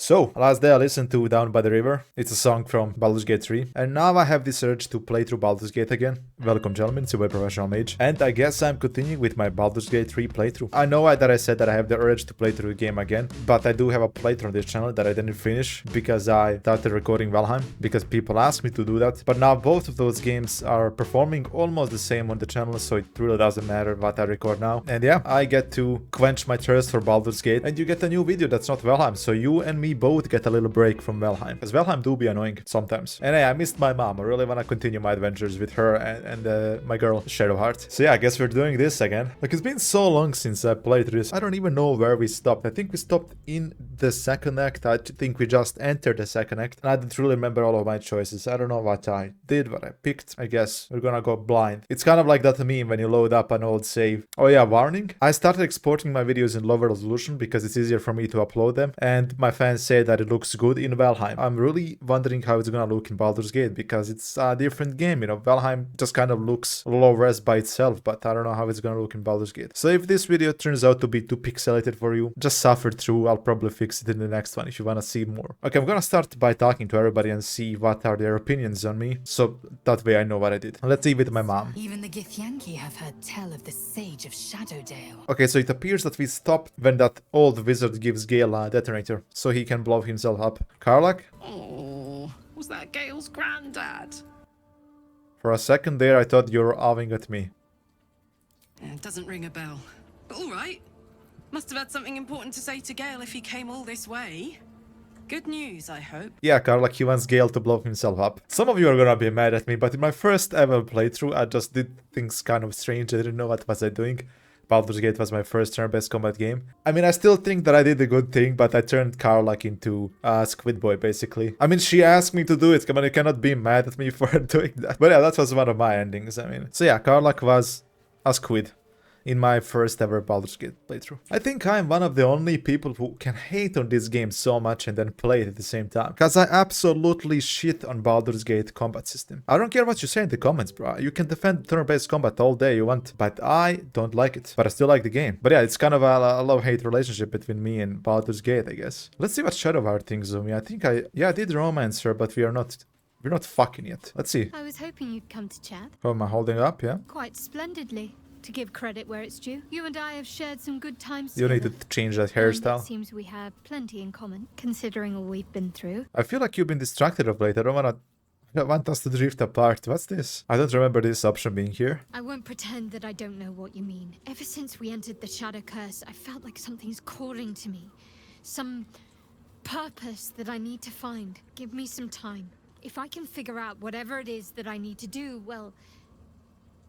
So, last day I listened to Down by the River. It's a song from Baldur's Gate 3. And now I have this urge to play through Baldur's Gate again. Welcome gentlemen, it's your boy Professional Mage. And I guess I'm continuing with my Baldur's Gate 3 playthrough. I know that I said that I have the urge to play through the game again. But I do have a playthrough on this channel that I didn't finish because I started recording Valheim. Because people asked me to do that. But now both of those games are performing almost the same on the channel. So it really doesn't matter what I record now. And yeah, I get to quench my thirst for Baldur's Gate. And you get a new video that's not Valheim. So you and me both get a little break from Valheim. Because Valheim do be annoying sometimes. And hey, I missed my mom. I really want to continue my adventures with her and my girl, Shadowheart. So yeah, I guess we're doing this again. Like, it's been so long since I played this. I don't even know where we stopped. I think we stopped in the second act. I think we just entered the second act. And I didn't really remember all of my choices. I don't know what I did, what I picked. I guess we're gonna go blind. It's kind of like that meme when you load up an old save. Oh yeah, warning. I started exporting my videos in lower resolution because it's easier for me to upload them. And my fans say that it looks good in Valheim. I'm really wondering how it's gonna look in Baldur's Gate because it's a different game, you know. Valheim just kind of looks low res by itself, but I don't know how it's gonna look in Baldur's Gate. So if this video turns out to be too pixelated for you, just suffer through. I'll probably fix it in the next one if you wanna see more. Okay, I'm gonna start by talking to everybody and see what are their opinions on me, so that way I know what I did. Let's see with my mom. Even the Githyanki have heard tell of the Sage of Shadowdale. Okay, so it appears that we stopped when that old wizard gives Gale a detonator, so he can blow himself up. Karlak? Oh, was that Gale's granddad? For a second there, I thought you were awing at me. It doesn't ring a bell. But all right. Must have had something important to say to Gale if he came all this way. Good news, I hope. Yeah, Karlak, he wants Gale to blow himself up. Some of you are gonna be mad at me, but in my first ever playthrough, I just did things kind of strange. I didn't know what was I doing. Baldur's Gate was my first turn-based combat game. I mean, I still think that I did a good thing, but I turned Karlak into Squid Boy, basically. I mean, she asked me to do it. Come on, you cannot be mad at me for doing that. But yeah, that was one of my endings, I mean. So yeah, Karlak was a squid in my first ever Baldur's Gate playthrough. I think I'm one of the only people who can hate on this game so much and then play it at the same time. Because I absolutely shit on Baldur's Gate combat system. I don't care what you say in the comments, bro. You can defend turn-based combat all day you want, but I don't like it. But I still like the game. But yeah, it's kind of a love-hate relationship between me and Baldur's Gate, I guess. Let's see what Shadowheart thinks of me. I think I did romance her, but we're not fucking yet. Let's see. I was hoping you'd come to chat. How am I holding up, yeah? Quite splendidly. To give credit where it's due, you and I have shared some good times You together. need to change that And hairstyle. it seems we have plenty in common, considering all we've been through. I feel like you've been distracted of late. I don't want us to drift apart. What's this? I don't remember this option being here. I won't pretend that I don't know what you mean. Ever since we entered the Shadow Curse, I felt like something's calling to me. Some purpose that I need to find. Give me some time. If I can figure out whatever it is that I need to do, well,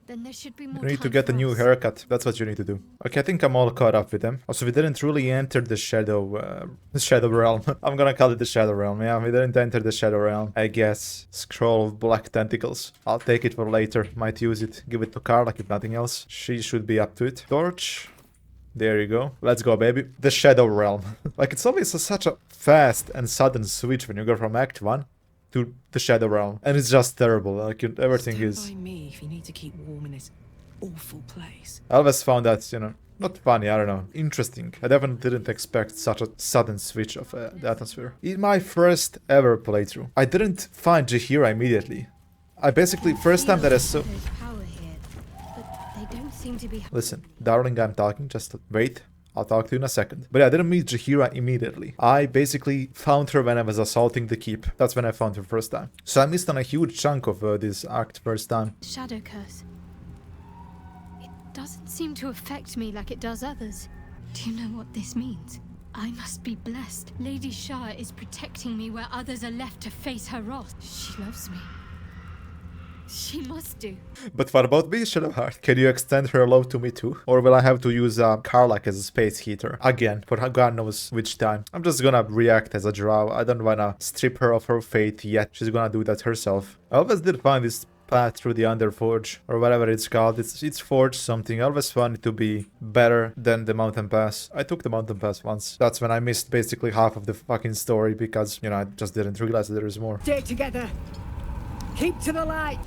then there should be more You need time to get a for new us. haircut. That's what you need to do. Okay, I think I'm all caught up with them. Also, we didn't really enter the shadow realm. I'm gonna call it the shadow realm. Yeah, we didn't enter the shadow realm. I guess. Scroll of black tentacles. I'll take it for later. Might use it. Give it to Karlak if nothing else. She should be up to it. Torch. There you go. Let's go, baby. The shadow realm. Like, it's always such a fast and sudden switch when you go from Act 1 to the Shadow Realm. And it's just terrible. Like, everything Stand is... by me if you need to keep warm in this awful place. I always found that, you know, not funny, I don't know, interesting. I definitely didn't expect such a sudden switch of the atmosphere. In my first ever playthrough, I didn't find Jaheira immediately. I basically, first time that I saw... There's power here, but they don't seem to be... Listen, darling, I'm talking, just wait. I'll talk to you in a second. But yeah, I didn't meet Jaheira immediately. I basically found her when I was assaulting the keep. That's when I found her first time. So I missed on a huge chunk of this act first time. Shadow Curse. It doesn't seem to affect me like it does others. Do you know what this means? I must be blessed. Lady Shah is protecting me where others are left to face her wrath. She loves me. She must do. But what about me, Shadowheart? Can you extend her love to me too? Or will I have to use Karlak as a space heater? Again, for God knows which time. I'm just gonna react as a drow. I don't wanna strip her of her fate yet. She's gonna do that herself. I always did find this path through the Underforge, or whatever it's called. It's Forge something. I always found it to be better than the Mountain Pass. I took the Mountain Pass once. That's when I missed basically half of the fucking story because, you know, I just didn't realize that there is more. Stay together. Keep to the light.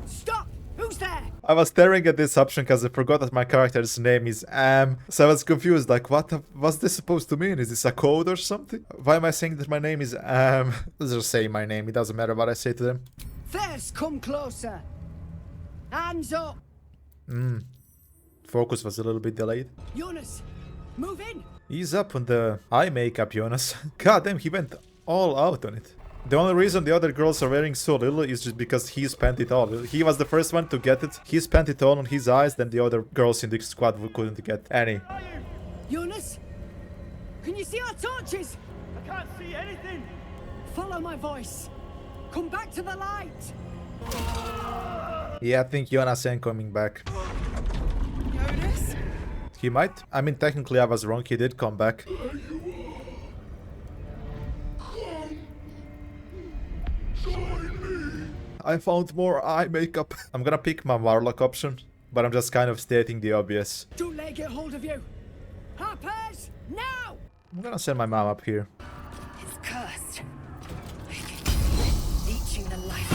Stop! Who Who's there? I was staring at this option because I forgot that my character's name is so I was confused, like what's this supposed to mean? Is this a code or something? Why am I saying that my name is Let's just say my name, it doesn't matter what I say to them. First, come closer. Hands up. Focus was a little bit delayed. Jonas, move in. Ease up on the eye makeup, Jonas. God damn, he went all out on it. The only reason the other girls are wearing so little is just because he spent it all. He was the first one to get it. He spent it all on his eyes, then the other girls in the squad couldn't get any. Jonas, can you see our torches? I can't see anything. Follow my voice. Come back to the light. Yeah, I think Jonas ain't coming back. Jonas? He might. I mean, technically I was wrong. He did come back. I found more eye makeup. I'm gonna pick my warlock option, but I'm just kind of stating the obvious. Don't let it get hold of you. Harpers, now! I'm gonna send my mom up here. It's cursed. Leeching the life.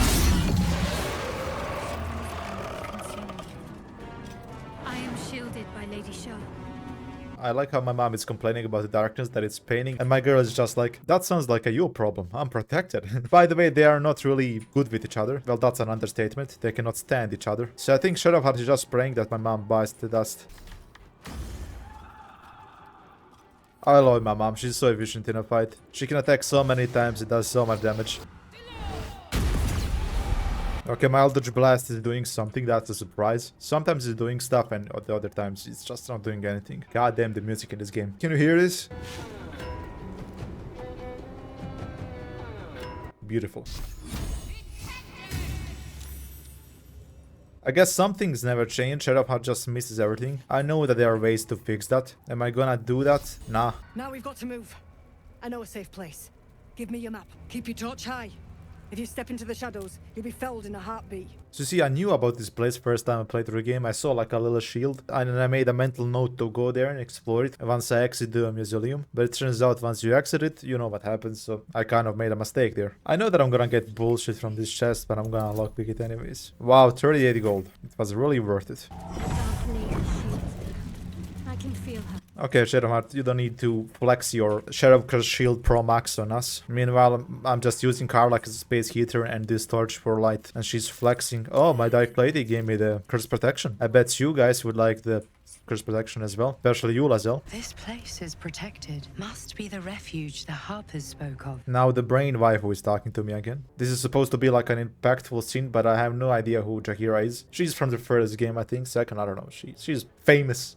I am shielded by Lady Shaw. I like how my mom is complaining about the darkness, that it's paining, and my girl is just like, that sounds like a you problem, I'm protected. By the way, they are not really good with each other. Well, that's an understatement. They cannot stand each other. So I think Shadowheart is just praying that my mom buys the dust. I love my mom, she's so efficient in a fight. She can attack so many times, it does so much damage. Okay, my Eldritch Blast is doing something, that's a surprise. Sometimes it's doing stuff and the other times it's just not doing anything. God damn the music in this game. Can you hear this? Beautiful. I guess some things never change, Shadowheart just misses everything. I know that there are ways to fix that. Am I gonna do that? Nah. Now we've got to move. I know a safe place. Give me your map. Keep your torch high. If you step into the shadows, you'll be felled in a heartbeat. So see, I knew about this place first time I played through the game. I saw like a little shield and then I made a mental note to go there and explore it once I exit the mausoleum. But it turns out once you exit it, you know what happens, so I kind of made a mistake there. I know that I'm gonna get bullshit from this chest, but I'm gonna lockpick it anyways. Wow, 38 gold. It was really worth it. I can feel her. Okay, Shadowheart, you don't need to flex your Shadow Curse Shield Pro Max on us. Meanwhile, I'm just using Carla as a space heater and this torch for light. And she's flexing. Oh, my Dark Lady gave me the Curse Protection. I bet you guys would like the Curse Protection as well. Especially you, Lazel. This place is protected. Must be the refuge the Harpers spoke of. Now the brain waifu is talking to me again. This is supposed to be like an impactful scene, but I have no idea who Jaheira is. She's from the first game, I think. Second, I don't know. She's famous.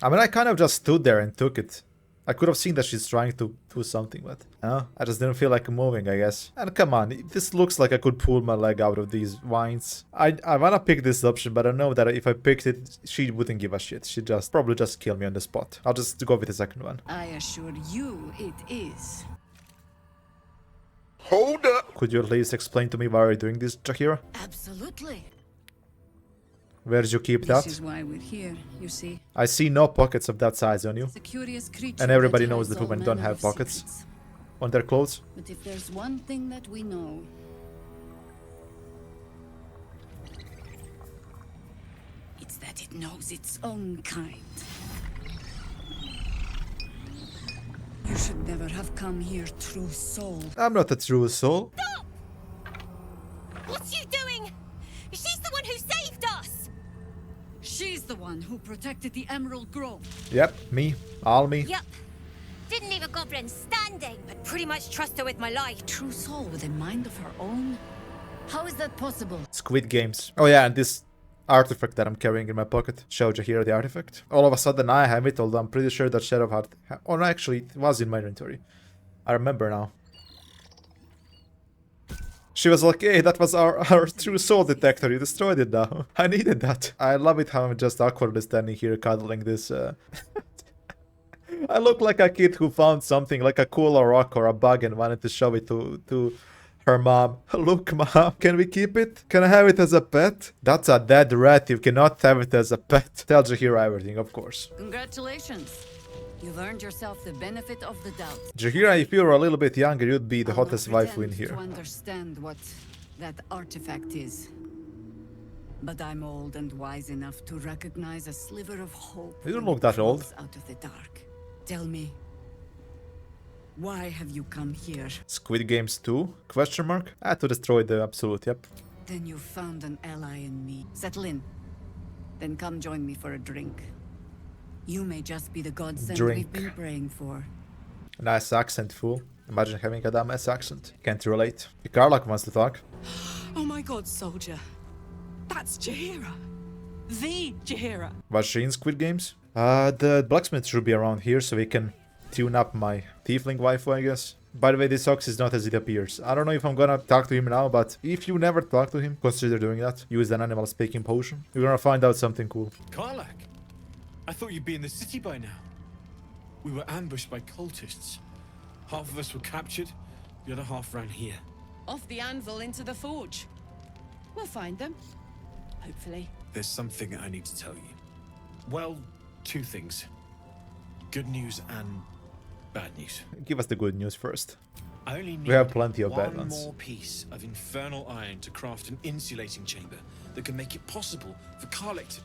I mean, I kind of just stood there and took it. I could have seen that she's trying to do something, but I just didn't feel like moving, I guess. And come on, this looks like I could pull my leg out of these vines. I wanna pick this option, but I know that if I picked it, she wouldn't give a shit. She'd probably just kill me on the spot. I'll just go with the second one. I assure you it is. Hold up. Could you at least explain to me why you're doing this, Jaheira? Absolutely. Where did you keep that? This is why we're here, you see. I see no pockets of that size on you. It's a curious creature. And everybody that knows hides that women all don't manner have of pockets secrets. on their clothes. But if there's one thing that we know, it's that it knows its own kind. You should never have come here, true soul. I'm not a true soul. What's you doing? She's the one who saved us! She's the one who protected the Emerald Grove. Yep, me. All me. Yep. Didn't leave a goblin standing, but pretty much trust her with my life. True soul with a mind of her own? How is that possible? Squid Games. Oh yeah, and this artifact that I'm carrying in my pocket. Show Jaheira the artifact. All of a sudden I have it, although I'm pretty sure that Shadowheart... Oh no, actually, it was in my inventory. I remember now. She was like, hey, that was our true soul detector, you destroyed it now. I needed that. I love it how I'm just awkwardly standing here cuddling this... I look like a kid who found something like a cool rock or a bug and wanted to show it to her mom. Look, mom, can we keep it? Can I have it as a pet? That's a dead rat, you cannot have it as a pet. Tell Jaheira everything, of course. Congratulations. You've earned yourself the benefit of the doubt. Jaheira, if you were a little bit younger, you'd be the I'll not hottest waifu in pretend here. to understand what that artifact is. But I'm old and wise enough to recognize a sliver of hope. You don't when look it that old. crawls out of the dark. Tell me, why have you come here? Squid Games 2? Question mark? I had to destroy the Absolute, yep. Then you found an ally in me. Settle in. Then come join me for a drink. You may just be the godsend we've Drink. been praying for. Nice accent, fool. Imagine having a dumbass accent. Can't relate. Karlak wants to talk. Oh my god, soldier. That's Jaheira. The Jaheira. Was she in Squid Games? The blacksmith should be around here so we can tune up my tiefling waifu, I guess. By the way, this ox is not as it appears. I don't know if I'm gonna talk to him now, but if you never talk to him, consider doing that. Use an animal speaking potion. You're gonna find out something cool. Karlak, I thought you'd be in the city by now. We were ambushed by cultists. Half of us were captured, the other half ran here. Off the anvil into the forge. We'll find them. Hopefully. There's something I need to tell you. Well, two things. Good news and bad news. Give us the good news first. I only need We have plenty of bad one ones. more piece of infernal iron to craft an insulating chamber that can make it possible for Karlak to...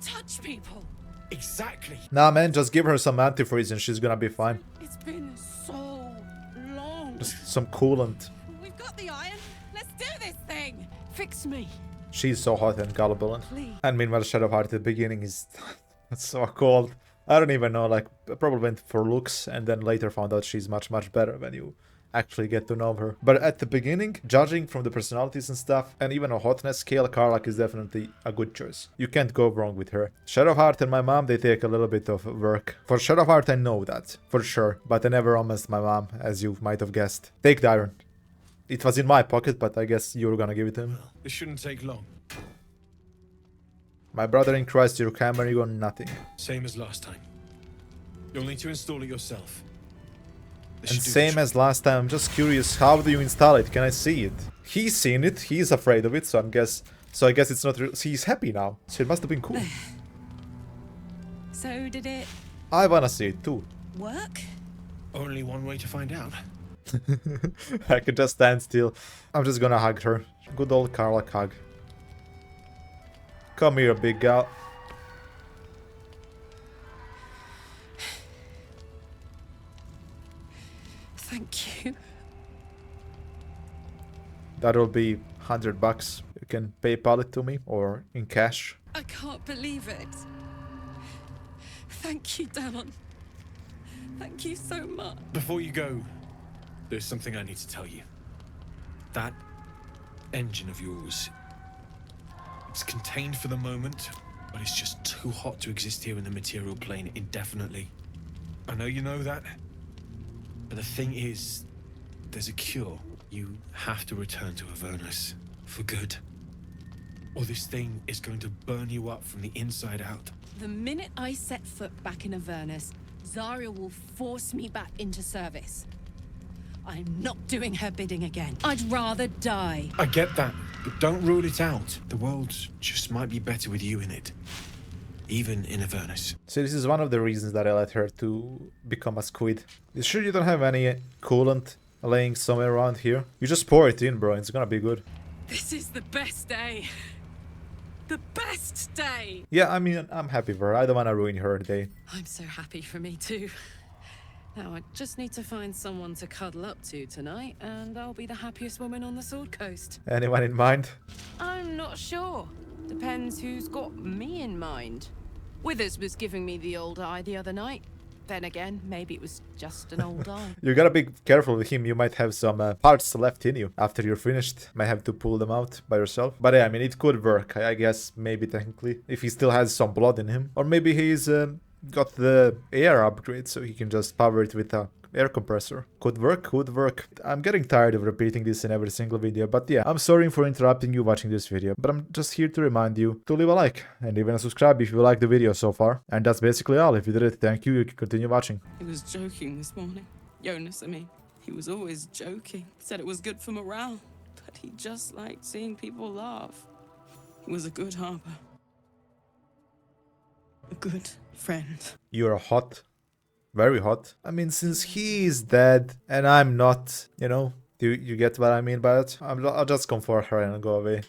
Touch people. Exactly! Nah, man, just give her some antifreeze and she's gonna be fine. It's been so long. Just some coolant. We've got the iron. Let's do this thing. Fix me. She's so hot and gullible. Please. And meanwhile, Shadowheart at the beginning is so cold. I don't even know, like, I probably went for looks and then later found out she's much, much better when you actually get to know her. But at the beginning, judging from the personalities and stuff, and even a hotness scale, Karlak is definitely a good choice. You can't go wrong with her. Shadowheart and my mom, they take a little bit of work. For Shadowheart, I know that, for sure. But I never promised my mom, as you might have guessed. Take the iron. It was in my pocket, but I guess you were gonna give it to him. This shouldn't take long. My brother in Christ, your camera, you got nothing. Same as last time. You'll need to install it yourself. This And should do the same trick. as last time, I'm just curious, how do you install it? Can I see it? He's seen it, he's afraid of it, so I guess it's not real. He's happy now, so it must have been cool. So did it I wanna see it too. work? Only one way to find out. I could just stand still. I'm just gonna hug her. Good old Karlak hug. Come here, big gal. Thank you. That'll be $100. You can PayPal it to me or in cash. I can't believe it. Thank you, Damon. Thank you so much. Before you go, there's something I need to tell you. That engine of yours, it's contained for the moment, but it's just too hot to exist here in the material plane indefinitely. I know you know that, but the thing is, there's a cure. You have to return to Avernus for good, or this thing is going to burn you up from the inside out. The minute I set foot back in Avernus, Zarya will force me back into service. I'm not doing her bidding again. I'd rather die. I get that, but don't rule it out. The world just might be better with you in it, even in Avernus. So this is one of the reasons that I let her to become a squid. You sure you don't have any coolant laying somewhere around here? You just pour it in, bro. It's gonna be good. This is the best day. The best day. Yeah, I mean, I'm happy for her. I don't wanna ruin her day. I'm so happy for me too. Now I just need to find someone to cuddle up to tonight, and I'll be the happiest woman on the Sword Coast. Anyone in mind? I'm not sure. Depends who's got me in mind. Withers was giving me the old eye the other night. Then again, maybe it was just an old eye. You gotta be careful with him. You might have some parts left in you after you're finished. Might have to pull them out by yourself. But yeah, I mean, it could work. I guess maybe technically, if he still has some blood in him, or maybe he's got the air upgrade, so he can just power it with a air compressor. Could work, could work. I'm getting tired of repeating this in every single video, but yeah, I'm sorry for interrupting you watching this video, but I'm just here to remind you to leave a like and even a subscribe if you liked the video so far. And that's basically all. If you did it, thank you. You can continue watching. He was joking this morning. Jonas, I mean. He was always joking. Said it was good for morale. But he just liked seeing people laugh. He was a good harbor. A good friend. You're hot Very hot. I mean, since he is dead and I'm not, you know, you get what I mean by it? I'll just comfort her and go away.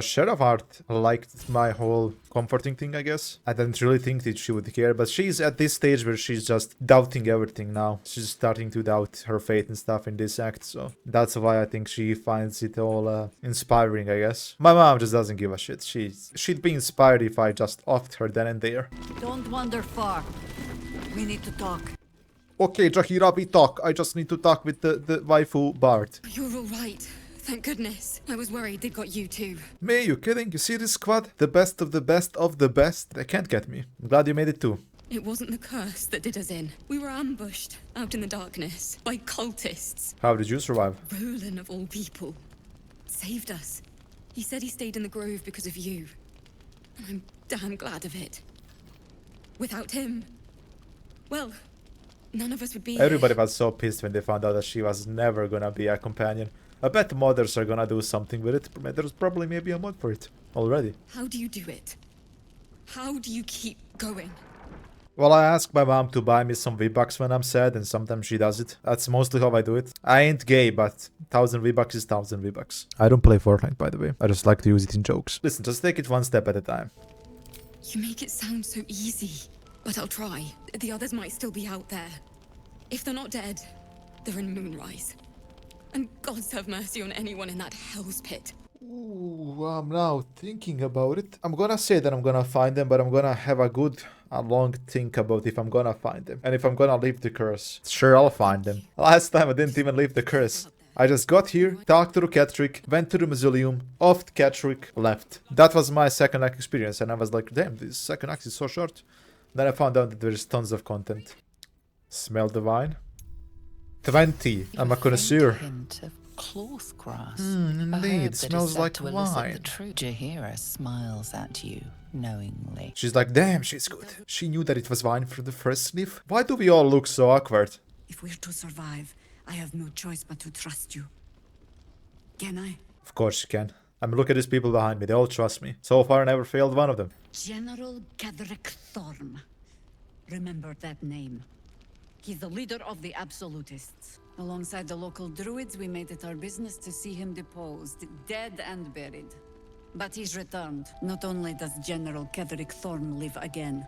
Shadow Heart liked my whole comforting thing, I guess. I didn't really think that she would care, but she's at this stage where she's just doubting everything now. She's starting to doubt her fate and stuff in this act, so that's why I think she finds it all inspiring, I guess. My mom just doesn't give a shit. She'd be inspired if I just offed her then and there. Don't wander far. We need to talk. Okay, Jahira, we talk. I just need to talk with the waifu Bard. You're all right. Thank goodness. I was worried they'd got you too. Me, you kidding? You see this squad? The best of the best of the best. They can't get me. I'm glad you made it too. It wasn't the curse that did us in. We were ambushed out in the darkness by cultists. How did you survive? Roland, of all people, saved us. He said he stayed in the grove because of you. And I'm damn glad of it. Without him, well, none of us would be Everybody here. was so pissed when they found out that she was never gonna be a companion. I bet modders are gonna do something with it. There's probably maybe a mod for it already. How do you do it? How do you keep going? Well, I ask my mom to buy me some V-Bucks when I'm sad, and sometimes she does it. That's mostly how I do it. I ain't gay, but 1000 V-Bucks is 1000 V-Bucks. I don't play Fortnite, by the way. I just like to use it in jokes. Listen, just take it one step at a time. You make it sound so easy. But I'll try. The others might still be out there. If they're not dead, they're in Moonrise. And God have mercy on anyone in that hell's pit. Ooh, I'm now thinking about it. I'm gonna say that I'm gonna find them, but I'm gonna have a good, long think about if I'm gonna find them. And if I'm gonna leave the curse. Sure, I'll find them. Last time I didn't even leave the curse. I just got here, talked to the Catrick, went to the mausoleum, offed Catrick, left. That was my second act experience, and I was like, damn, this second act is so short. Then I found out that there's tons of content. Smell the wine? 20. I'm a connoisseur. Hint of cloth grass. Indeed, smells like wine. Jahira smiles at you knowingly. She's like, damn, she's good. She knew that it was wine for the first sniff. Why do we all look so awkward? If we're to survive, I have no choice but to trust you. Can I? Of course you can. I mean, look at these people behind me. They all trust me. So far, I never failed one of them. General Cadric Thorm. Remember that name. He's the leader of the Absolutists. Alongside the local druids, we made it our business to see him deposed, dead and buried. But he's returned. Not only does General Cadric Thorm live again,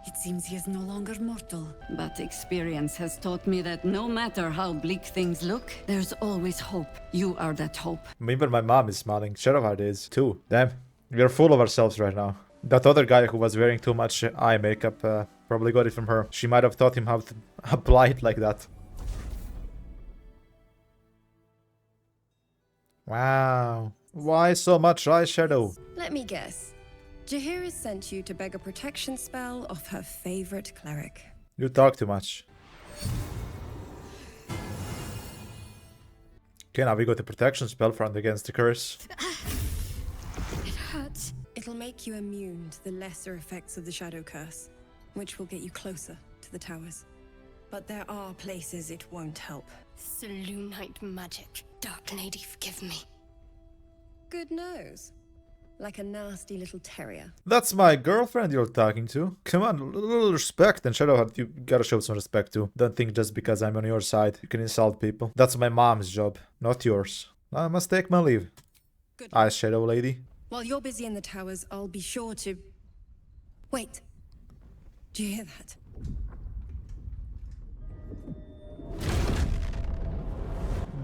it seems he is no longer mortal. But experience has taught me that no matter how bleak things look, there's always hope. You are that hope. Even my mom is smiling. Shadowheart is too. Damn, we're full of ourselves right now. That other guy who was wearing too much eye makeup probably got it from her. She might have taught him how to apply it like that. Wow. Why so much eyeshadow? Let me guess. Jahira sent you to beg a protection spell off her favorite cleric. You talk too much. Okay, now we got the protection spell front against the curse. It hurts. It'll make you immune to the lesser effects of the Shadow Curse, which will get you closer to the towers. But there are places it won't help. Selûnite magic. Dark Lady, forgive me. Good nose. Like a nasty little terrier. That's my girlfriend you're talking to. Come on, a little respect. And Shadowheart, you gotta show some respect too. Don't think just because I'm on your side, you can insult people. That's my mom's job, not yours. I must take my leave. Good. Ice Shadow Lady. While you're busy in the towers, I'll be sure to... Wait. Do you hear that?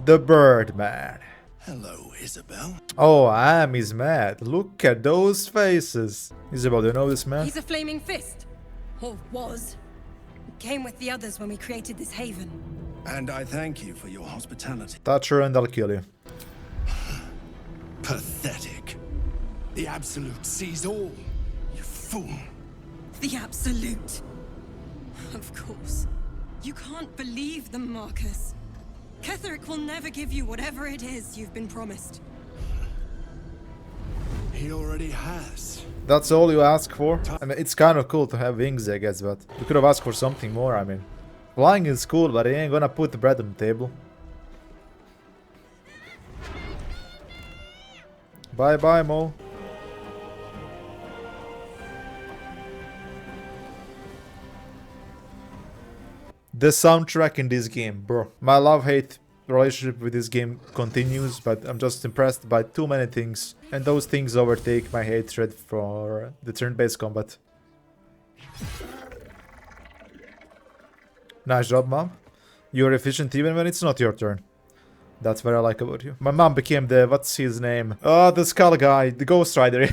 The Birdman. Hello, Isabel. Oh, Am mad. Look at those faces. Isabel, do you know this man? He's a flaming fist. Or was. He came with the others when we created this haven. And I thank you for your hospitality. Touch her and I'll kill you. Pathetic. The Absolute sees all. You fool. The Absolute. Of course. You can't believe them, Marcus. Ketherick will never give you whatever it is you've been promised. He already has. That's all you ask for? I mean, it's kind of cool to have wings, I guess, but you could have asked for something more, I mean. Flying is cool, but he ain't gonna put the bread on the table. Bye-bye, Mo. The soundtrack in this game, bro. My love-hate relationship with this game continues, but I'm just impressed by too many things. And those things overtake my hatred for the turn-based combat. Nice job, Mom. You're efficient even when it's not your turn. That's what I like about you. My mom became the... what's his name? Oh, the skull guy. The Ghost Rider.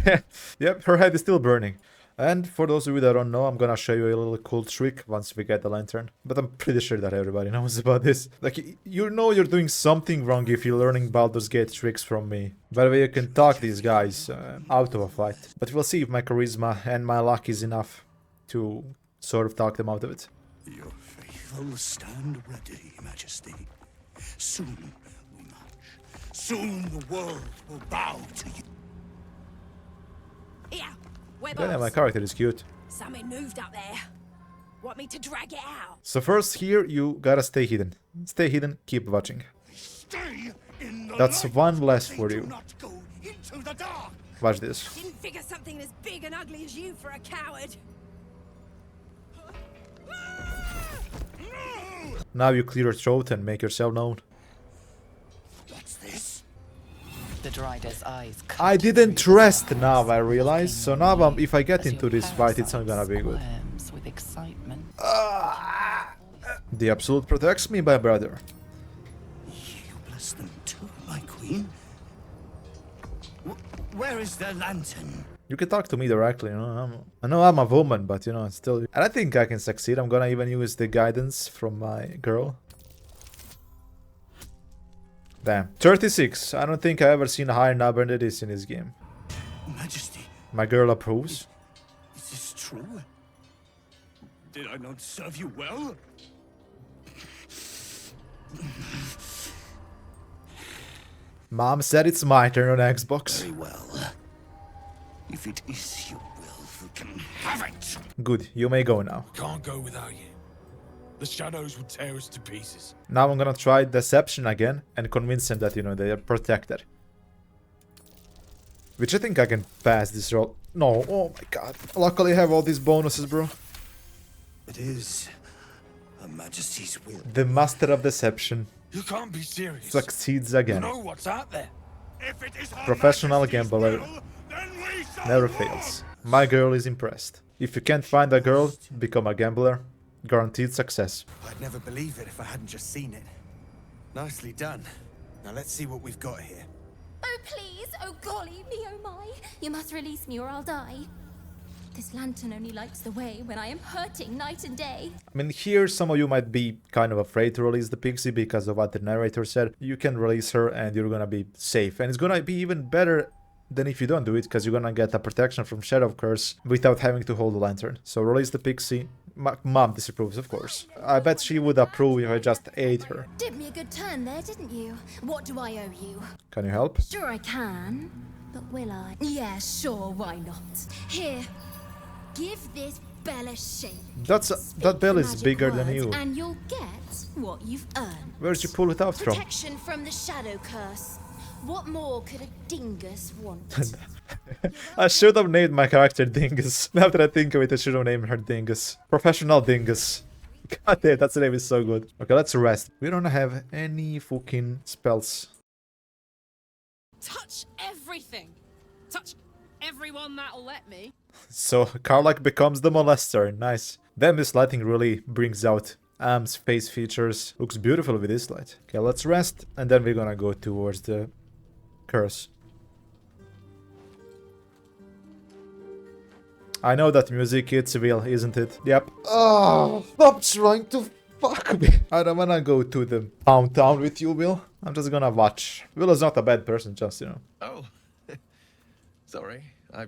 Yep, her head is still burning. And for those of you that don't know, I'm gonna show you a little cool trick once we get the lantern. But I'm pretty sure that everybody knows about this. Like, you know you're doing something wrong if you're learning Baldur's Gate tricks from me. By the way, you can talk these guys out of a fight. But we'll see if my charisma and my luck is enough to sort of talk them out of it. Your faithful stand ready, Majesty. Soon we march. Soon the world will bow to you. Yeah, where Yeah, my character is cute. Something moved up there. Want me to drag it out? So first here, you gotta stay hidden. Stay hidden, keep watching. Stay in the That's light. one less for Do you. not go into the dark. Watch this. Didn't figure something as big and ugly as you for a coward. Now you clear your throat and make yourself known. What's this? The Drider's eyes. I didn't rest now, I realize. So now if I get into this fight, it's not gonna be good. With excitement. The Absolute protects me, my brother. You bless them too, my queen. Where is the lantern? You can talk to me directly, you know. I know I'm a woman, but you know, still. And I think I can succeed. I'm gonna even use the guidance from my girl. Damn. 36. I don't think I ever seen a higher number than this in this game. Majesty, My girl approves. is this true? Did I not serve you well? Mom said it's my turn on Xbox. Very well. If it is your will, we can have it. Good, you may go now. Can't go without you. The shadows will tear us to pieces. Now I'm gonna try deception again and convince them that, you know, they are protected. Which I think I can pass this roll. No, oh my god. Luckily I have all these bonuses, bro. It is Her Majesty's will. The Master of Deception You can't be serious. succeeds You again. know what's out there. If it is Her Professional Majesty's gambler will, then we shall never rule. fails. My girl is impressed. If you can't find a girl, become a gambler. Guaranteed success. I'd never believe it if I hadn't just seen it. Nicely done. Now let's see what we've got here. Oh, please! Oh, golly me, oh my! You must release me or I'll die. This lantern only lights the way when I am hurting night and day. I mean, here some of you might be kind of afraid to release the pixie because of what the narrator said. You can release her and you're gonna be safe. And it's gonna be even better than if you don't do it, because you're gonna get a protection from Shadow Curse without having to hold the lantern. So release the pixie. Mom disapproves, of course. I bet she would approve if I just ate her. Did me a good turn there, didn't you? What do I owe you? Can you help? Sure I can, but will I? Yeah, sure, why not? Here, give this bell a shake. That bell is Magic bigger than words, you. And you'll get what you've earned. Where'd you pull it out from? Protection from the Shadow Curse. What more could a dingus want? I should have named my character Dingus. Now that I think of it, I should have named her Dingus. Professional Dingus. God damn, that name is so good. Okay, let's rest. We don't have any fucking spells. Touch everything. Touch everyone that'll let me. So Karlach becomes the molester. Nice. Then this lighting really brings out Am's face features. Looks beautiful with this light. Okay, let's rest, and then we're gonna go towards the curse. I know that music, it's Will, isn't it? Yep. Oh, stop trying to fuck me. I don't wanna go to the downtown with you, Will. I'm just gonna watch. Will is not a bad person, just, you know. Oh, sorry. I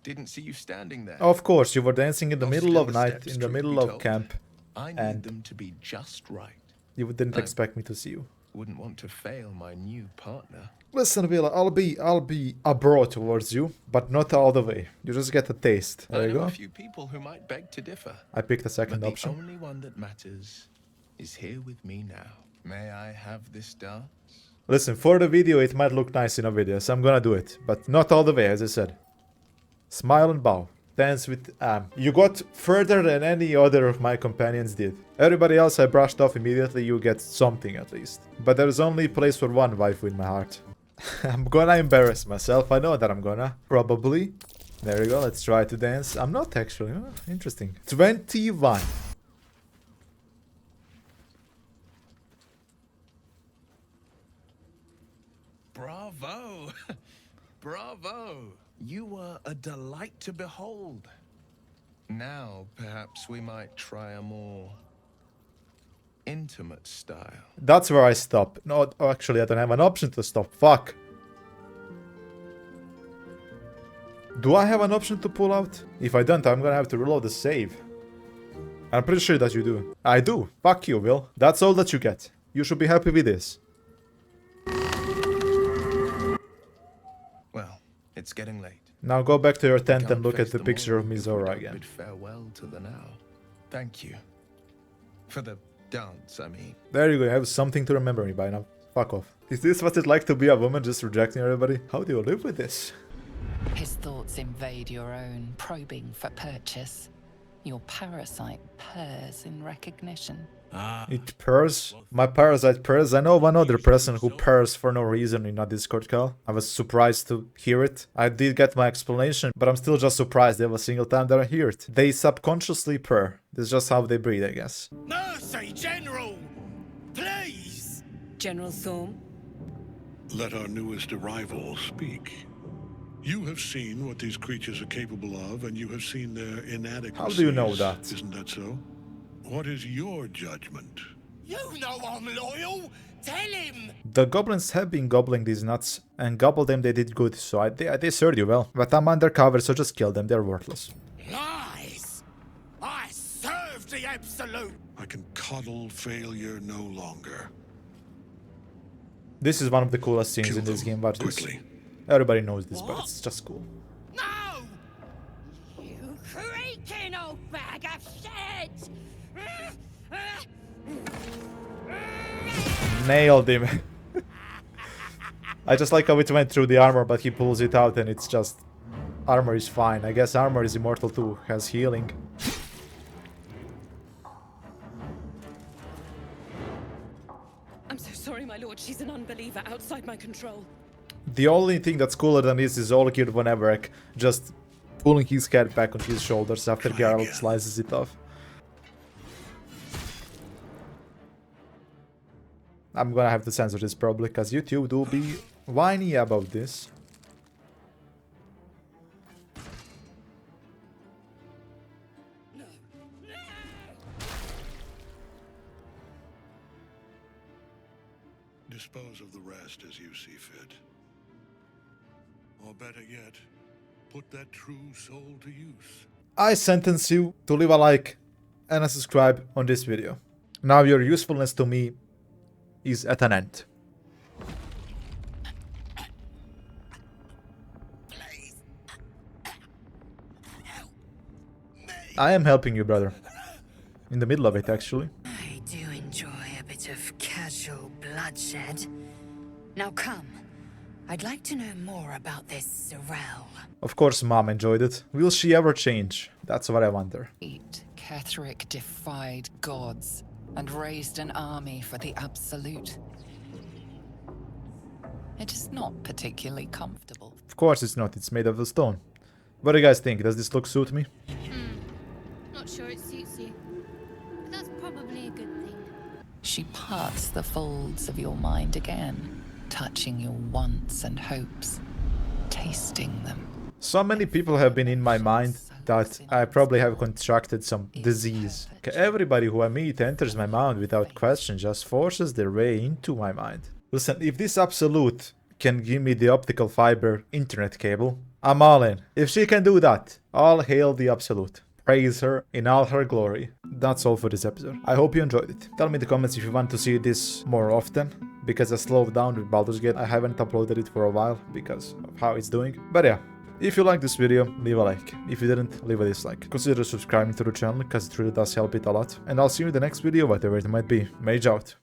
didn't see you standing there. Of course, you were dancing in the middle of night, steps, in the truth middle be of told. camp. I need And them to be just right. you didn't I expect me to see you. Wouldn't want to fail my new partner. Listen, Will, I'll be a bro towards you, but not all the way. You just get a taste. There I you know go. a few people who might beg to differ. I picked the second But the option. only one that matters is here with me now. May I have this dance? Listen, for the video, it might look nice in a video, so I'm gonna do it. But not all the way, as I said. Smile and bow. dance with You got further than any other of my companions did. Everybody else I brushed off immediately, you get something at least. But there's only place for one waifu in my heart. I'm gonna embarrass myself, I know that I'm gonna. Probably. There we go, let's try to dance. I'm not actually, oh, interesting. 21. Bravo! Bravo! You were a delight to behold. Now, perhaps we might try a more intimate style. That's where I stop. No, actually, I don't have an option to stop. Fuck. Do I have an option to pull out? If I don't, I'm gonna have to reload the save. I'm pretty sure that you do. I do. Fuck you, Will. That's all that you get. You should be happy with this. Well, it's getting late. Now go back to your tent and look at the picture of Mizora again. Bid farewell to the now. Thank you. For the dance, I mean. There you go, you have something to remember me by now. Fuck off. Is this what it's like to be a woman, just rejecting everybody? How do you live with this? His thoughts invade your own, probing for purchase. Your parasite purrs in recognition. It purrs? My parasite purrs? I know one other person who purrs for no reason in a Discord call. I was surprised to hear it. I did get my explanation, but I'm still just surprised every single time that I hear it. They subconsciously purr. That's just how they breathe, I guess. Mercy, General! Please! General Thorm? Let our newest arrival speak. You have seen what these creatures are capable of, and you have seen their inadequacies. How do you know that? Isn't that so? What is your judgment? You know I'm loyal! Tell him! The goblins have been gobbling these nuts, and gobble them they did good, so they served you well. But I'm undercover, so just kill them, they're worthless. Lies! I serve the Absolute! I can coddle failure no longer. This is one of the coolest scenes in this game, watch this. Everybody knows this, but it's just cool. No! You creaking old bag of shit! Nailed him. I just like how it went through the armor, but he pulls it out and it's just... Armor is fine. I guess armor is immortal too, has healing. I'm so sorry, my lord. She's an unbeliever outside my control. The only thing that's cooler than this is Olgir von Everek just pulling his cat back on his shoulders after Geralt slices it off. I'm gonna have to censor this probably, because YouTube will be whiny about this. Dispose of the rest as you see fit. Or better yet, put that true soul to use. I sentence you to leave a like and a subscribe on this video. Now your usefulness to me is at an end. I am helping you, brother. In the middle of it, actually. I do enjoy a bit of casual bloodshed. Now come. I'd like to know more about this Sorrel. Of course Mom enjoyed it. Will she ever change? That's what I wonder. Ketheric defied gods and raised an army for the Absolute. It is not particularly comfortable. Of course it's not, it's made of stone. What do you guys think? Does this look suit me? Not sure it suits you, but that's probably a good thing. She parts the folds of your mind again, touching your wants and hopes, tasting them. So many people have been in my mind that I probably have contracted some disease. Everybody who I meet enters my mind without question, just forces their way into my mind. Listen, if this Absolute can give me the optical fiber internet cable, I'm all in. If she can do that, all hail the Absolute. Praise her in all her glory. That's all for this episode. I hope you enjoyed it. Tell me in the comments if you want to see this more often, because I slowed down with Baldur's Gate. I haven't uploaded it for a while because of how it's doing. But yeah, if you liked this video, leave a like. If you didn't, leave a dislike. Consider subscribing to the channel because it really does help it a lot. And I'll see you in the next video, whatever it might be. Mage out.